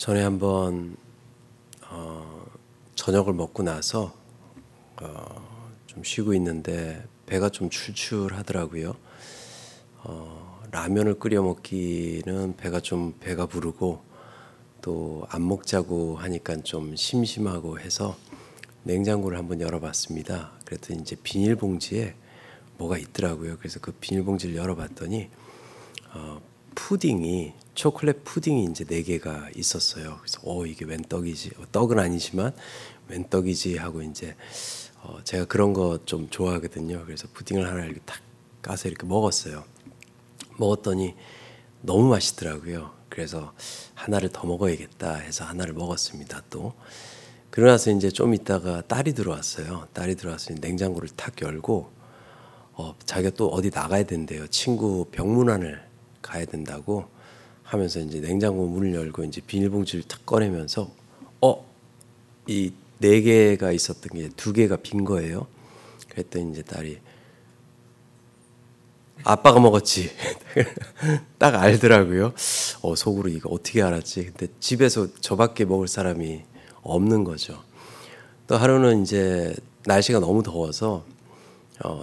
전에 한번 저녁을 먹고 나서 좀 쉬고 있는데 배가 좀 출출하더라고요. 라면을 끓여 먹기는 배가 부르고 또 안 먹자고 하니까 좀 심심하고 해서 냉장고를 한번 열어봤습니다. 그랬더니 이제 비닐봉지에 뭐가 있더라고요. 그래서 그 비닐봉지를 열어봤더니 푸딩이 초콜릿 푸딩이 이제 4개가 있었어요. 그래서 이게 웬 떡이지? 떡은 아니지만 웬 떡이지 하고 이제 제가 그런 거 좀 좋아하거든요. 그래서 푸딩을 하나 이렇게 탁 까서 이렇게 먹었어요. 먹었더니 너무 맛있더라고요. 그래서 하나를 더 먹어야겠다 해서 하나를 먹었습니다. 또 그러고 나서 이제 좀 있다가 딸이 들어왔어요. 딸이 들어왔으니 냉장고를 탁 열고 자기가 또 어디 나가야 된대요. 친구 병문안을 가야 된다고 하면서 이제 냉장고 문을 열고 이제 비닐봉지를 탁 꺼내면서 이 4개가 있었던 게 2개가 빈 거예요. 그랬더니 이제 딸이 아빠가 먹었지. 딱 알더라고요. 속으로 이거 어떻게 알았지? 근데 집에서 저밖에 먹을 사람이 없는 거죠. 또 하루는 이제 날씨가 너무 더워서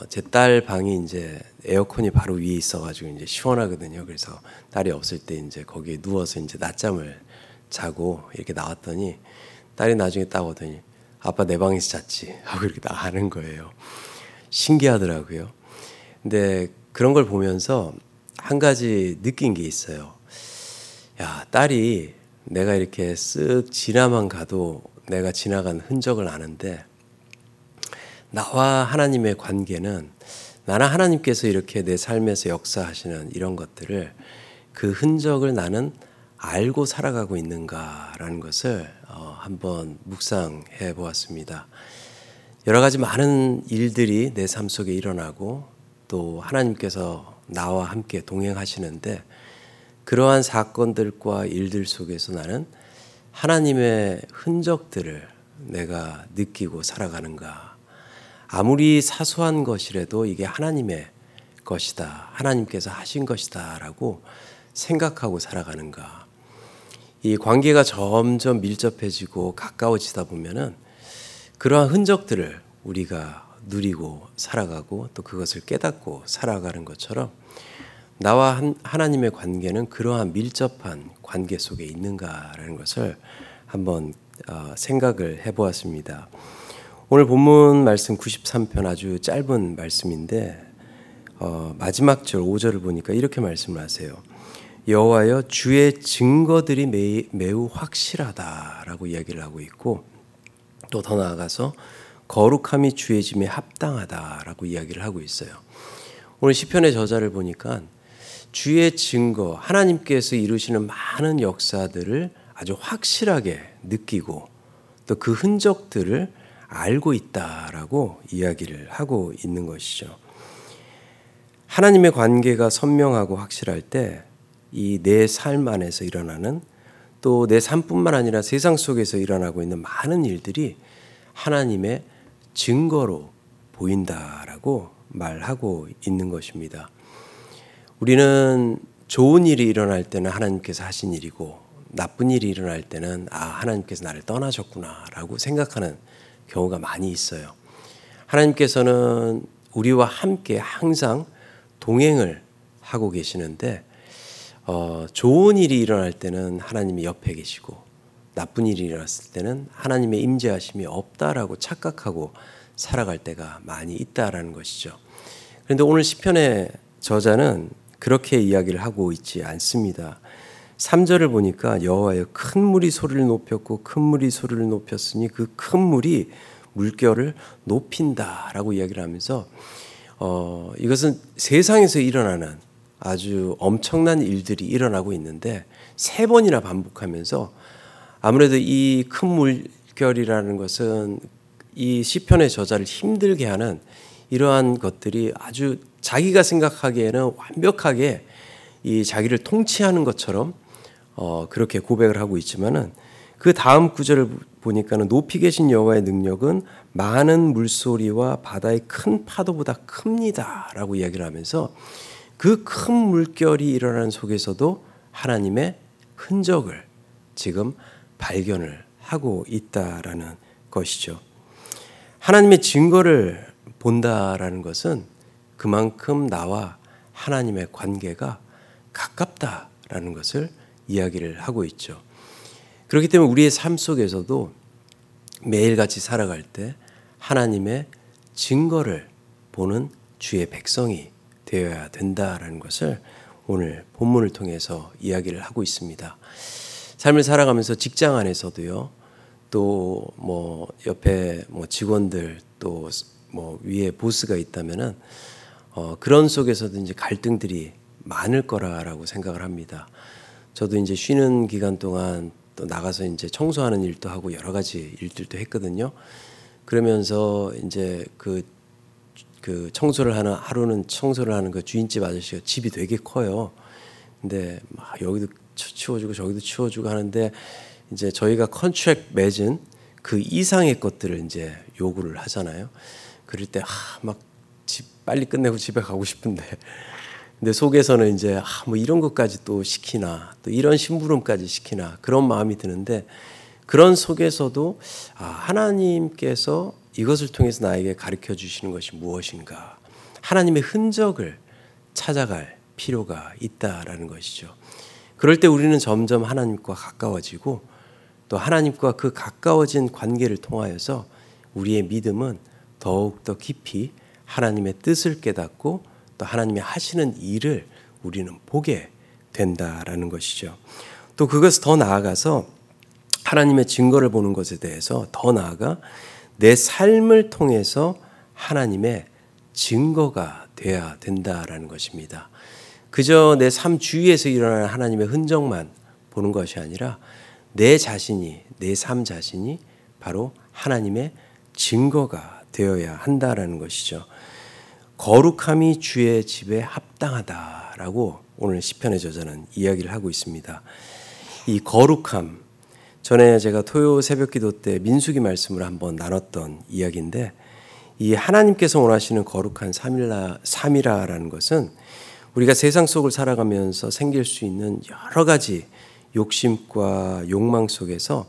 제 딸 방이 이제 에어컨이 바로 위에 있어가지고 이제 시원하거든요. 그래서 딸이 없을 때 이제 거기에 누워서 이제 낮잠을 자고 이렇게 나왔더니 딸이 나중에 딱 오더니 아빠 내 방에서 잤지 하고 이렇게 나가는 거예요. 신기하더라고요. 근데 그런 걸 보면서 한 가지 느낀 게 있어요. 야, 딸이 내가 이렇게 쓱 지나만 가도 내가 지나간 흔적을 아는데 나와 하나님의 관계는 나는 하나님께서 이렇게 내 삶에서 역사하시는 이런 것들을 그 흔적을 나는 알고 살아가고 있는가라는 것을 한번 묵상해 보았습니다. 여러 가지 많은 일들이 내 삶 속에 일어나고 또 하나님께서 나와 함께 동행하시는데 그러한 사건들과 일들 속에서 나는 하나님의 흔적들을 내가 느끼고 살아가는가. 아무리 사소한 것이라도 이게 하나님의 것이다. 하나님께서 하신 것이다 라고 생각하고 살아가는가. 이 관계가 점점 밀접해지고 가까워지다 보면은 그러한 흔적들을 우리가 누리고 살아가고 또 그것을 깨닫고 살아가는 것처럼 나와 하나님의 관계는 그러한 밀접한 관계 속에 있는가라는 것을 한번 생각을 해보았습니다. 오늘 본문 말씀 93편 아주 짧은 말씀인데 마지막 절 5절을 보니까 이렇게 말씀을 하세요. 여호와여 주의 증거들이 매우 확실하다라고 이야기를 하고 있고 또 더 나아가서 거룩함이 주의 짐에 합당하다라고 이야기를 하고 있어요. 오늘 시편의 저자를 보니까 주의 증거, 하나님께서 이루시는 많은 역사들을 아주 확실하게 느끼고 또 그 흔적들을 알고 있다라고 이야기를 하고 있는 것이죠. 하나님의 관계가 선명하고 확실할 때 이 내 삶 안에서 일어나는 또 내 삶뿐만 아니라 세상 속에서 일어나고 있는 많은 일들이 하나님의 증거로 보인다라고 말하고 있는 것입니다. 우리는 좋은 일이 일어날 때는 하나님께서 하신 일이고 나쁜 일이 일어날 때는 하나님께서 나를 떠나셨구나라고 생각하는 경우가 많이 있어요. 하나님께서는 우리와 함께 항상 동행을 하고 계시는데 좋은 일이 일어날 때는 하나님이 옆에 계시고 나쁜 일이 일어났을 때는 하나님의 임재하심이 없다라고 착각하고 살아갈 때가 많이 있다라는 것이죠. 그런데 오늘 시편의 저자는 그렇게 이야기를 하고 있지 않습니다. 3절을 보니까 여호와여 큰 물이 소리를 높였고 큰 물이 소리를 높였으니 그 큰 물이 물결을 높인다라고 이야기를 하면서 이것은 세상에서 일어나는 아주 엄청난 일들이 일어나고 있는데 3번이나 반복하면서 아무래도 이 큰 물결이라는 것은 이 시편의 저자를 힘들게 하는 이러한 것들이 아주 자기가 생각하기에는 완벽하게 이 자기를 통치하는 것처럼 그렇게 고백을 하고 있지만은 그 다음 구절을 보니까는 높이 계신 여호와의 능력은 많은 물소리와 바다의 큰 파도보다 큽니다라고 이야기를 하면서 그 큰 물결이 일어나는 속에서도 하나님의 흔적을 지금 발견을 하고 있다라는 것이죠. 하나님의 증거를 본다라는 것은 그만큼 나와 하나님의 관계가 가깝다라는 것을 이야기를 하고 있죠. 그렇기 때문에 우리의 삶 속에서도 매일같이 살아갈 때 하나님의 증거를 보는 주의 백성이 되어야 된다라는 것을 오늘 본문을 통해서 이야기를 하고 있습니다. 삶을 살아가면서 직장 안에서도요, 또 뭐 옆에 뭐 직원들 또 뭐 위에 보스가 있다면은 그런 속에서도 이제 갈등들이 많을 거라고 생각을 합니다. 저도 이제 쉬는 기간 동안 또 나가서 이제 청소하는 일도 하고 여러 가지 일들도 했거든요. 그러면서 이제 그 청소를 하는 하루는 청소를 하는 그 주인집 아저씨가 집이 되게 커요. 근데 막 여기도 치워주고 저기도 치워주고 하는데 이제 저희가 컨트랙 맺은 그 이상의 것들을 이제 요구를 하잖아요. 그럴 때 막 집 빨리 끝내고 집에 가고 싶은데 근데 속에서는 이제 뭐 이런 것까지 또 시키나 또 이런 심부름까지 시키나 그런 마음이 드는데 그런 속에서도 하나님께서 이것을 통해서 나에게 가르쳐 주시는 것이 무엇인가 하나님의 흔적을 찾아갈 필요가 있다라는 것이죠. 그럴 때 우리는 점점 하나님과 가까워지고 또 하나님과 그 가까워진 관계를 통하여서 우리의 믿음은 더욱더 깊이 하나님의 뜻을 깨닫고 또 하나님이 하시는 일을 우리는 보게 된다라는 것이죠. 또 그것을 더 나아가서 하나님의 증거를 보는 것에 대해서 더 나아가 내 삶을 통해서 하나님의 증거가 돼야 된다라는 것입니다. 그저 내 삶 주위에서 일어나는 하나님의 흔적만 보는 것이 아니라 내 자신이 내 삶 자신이 바로 하나님의 증거가 되어야 한다라는 것이죠. 거룩함이 주의 집에 합당하다라고 오늘 시편의 저자는 이야기를 하고 있습니다. 이 거룩함 전에 제가 토요 새벽기도 때 민수기 말씀을 한번 나눴던 이야기인데 이 하나님께서 원하시는 거룩한 삶이라는 것은 우리가 세상 속을 살아가면서 생길 수 있는 여러 가지 욕심과 욕망 속에서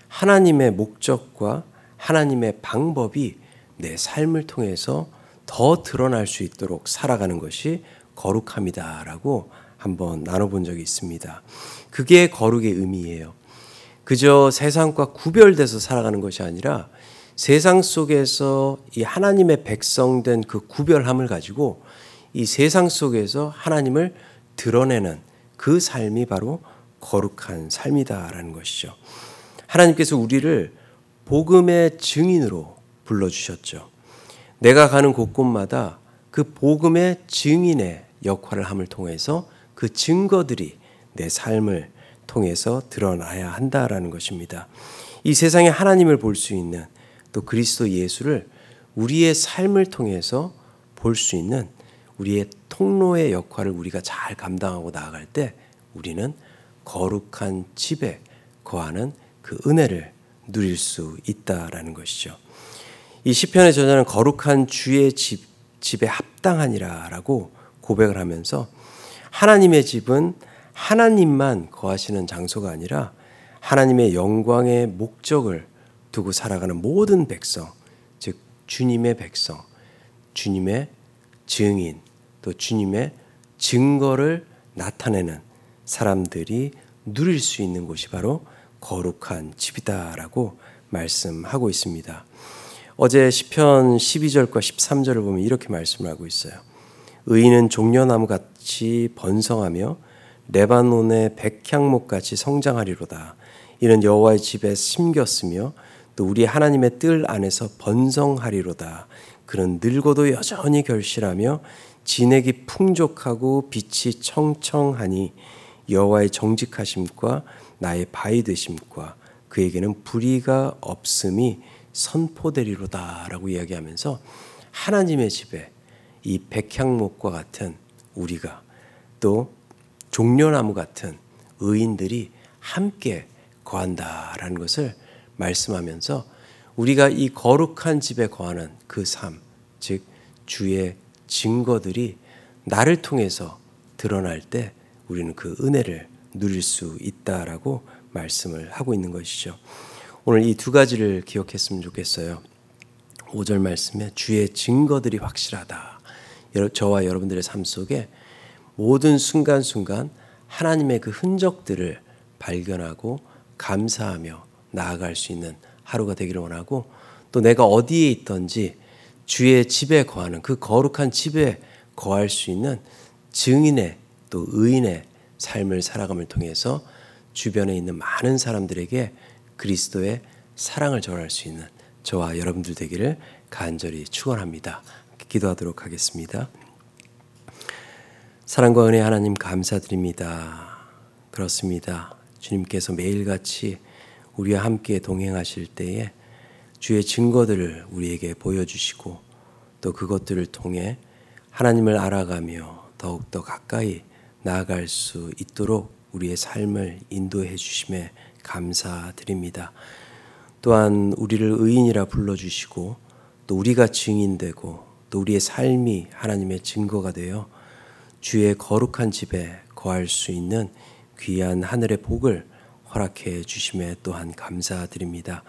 하나님의 목적과 하나님의 방법이 내 삶을 통해서 더 드러날 수 있도록 살아가는 것이 거룩함이다라고 한번 나눠본 적이 있습니다. 그게 거룩의 의미예요. 그저 세상과 구별돼서 살아가는 것이 아니라 세상 속에서 이 하나님의 백성된 그 구별함을 가지고 이 세상 속에서 하나님을 드러내는 그 삶이 바로 거룩한 삶이다라는 것이죠. 하나님께서 우리를 복음의 증인으로 불러주셨죠. 내가 가는 곳곳마다 그 복음의 증인의 역할을 함을 통해서 그 증거들이 내 삶을 통해서 드러나야 한다라는 것입니다. 이 세상에 하나님을 볼 수 있는 또 그리스도 예수를 우리의 삶을 통해서 볼 수 있는 우리의 통로의 역할을 우리가 잘 감당하고 나아갈 때 우리는 거룩한 집에 거하는 그 은혜를 누릴 수 있다라는 것이죠. 이 시편의 저자는 거룩한 주의 집에 합당하니라라고 고백을 하면서 하나님의 집은 하나님만 거하시는 장소가 아니라 하나님의 영광의 목적을 두고 살아가는 모든 백성, 즉 주님의 백성, 주님의 증인, 또 주님의 증거를 나타내는 사람들이 누릴 수 있는 곳이 바로 거룩한 집이다라고 말씀하고 있습니다. 어제 시편 12절과 13절을 보면 이렇게 말씀을 하고 있어요. 의인은 종려나무같이 번성하며 레바논의 백향목같이 성장하리로다. 이는 여호와의 집에 심겼으며 또 우리 하나님의 뜰 안에서 번성하리로다. 그는 늙어도 여전히 결실하며 진액이 풍족하고 빛이 청청하니 여호와의 정직하심과 나의 바위 되심과 그에게는 불의가 없음이 선포되리로다 라고 이야기하면서 하나님의 집에 이 백향목과 같은 우리가 또 종려나무 같은 의인들이 함께 거한다라는 것을 말씀하면서 우리가 이 거룩한 집에 거하는 그 삶, 즉 주의 증거들이 나를 통해서 드러날 때 우리는 그 은혜를 누릴 수 있다라고 말씀을 하고 있는 것이죠. 오늘 이 두 가지를 기억했으면 좋겠어요. 5절 말씀에 주의 증거들이 확실하다. 저와 여러분들의 삶 속에 모든 순간순간 하나님의 그 흔적들을 발견하고 감사하며 나아갈 수 있는 하루가 되기를 원하고, 또 내가 어디에 있든지 주의 집에 거하는, 그 거룩한 집에 거할 수 있는 증인의 또 의인의 삶을 살아감을 통해서 주변에 있는 많은 사람들에게 그리스도의 사랑을 전할 수 있는 저와 여러분들 되기를 간절히 축원합니다. 기도하도록 하겠습니다. 사랑과 은혜 하나님 감사드립니다. 그렇습니다. 주님께서 매일같이 우리와 함께 동행하실 때에 주의 증거들을 우리에게 보여주시고, 또 그것들을 통해 하나님을 알아가며 더욱더 가까이 나아갈 수 있도록 우리의 삶을 인도해 주심에 감사드립니다. 또한 우리를 의인이라 불러주시고, 또 우리가 증인되고, 또 우리의 삶이 하나님의 증거가 되어 주의 거룩한 집에 거할 수 있는 귀한 하늘의 복을 허락해 주심에 또한 감사드립니다.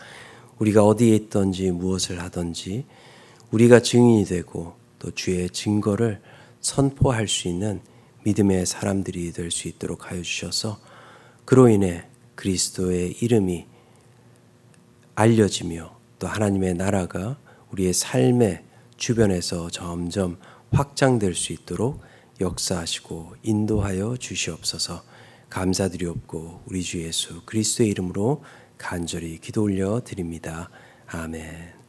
우리가 어디에 있든지 무엇을 하든지 우리가 증인이 되고 또 주의 증거를 선포할 수 있는 믿음의 사람들이 될 수 있도록 하여 주셔서, 그로 인해 그리스도의 이름이 알려지며 또 하나님의 나라가 우리의 삶의 주변에서 점점 확장될 수 있도록 역사하시고 인도하여 주시옵소서. 감사드리옵고 우리 주 예수 그리스도의 이름으로 간절히 기도 올려 드립니다. 아멘.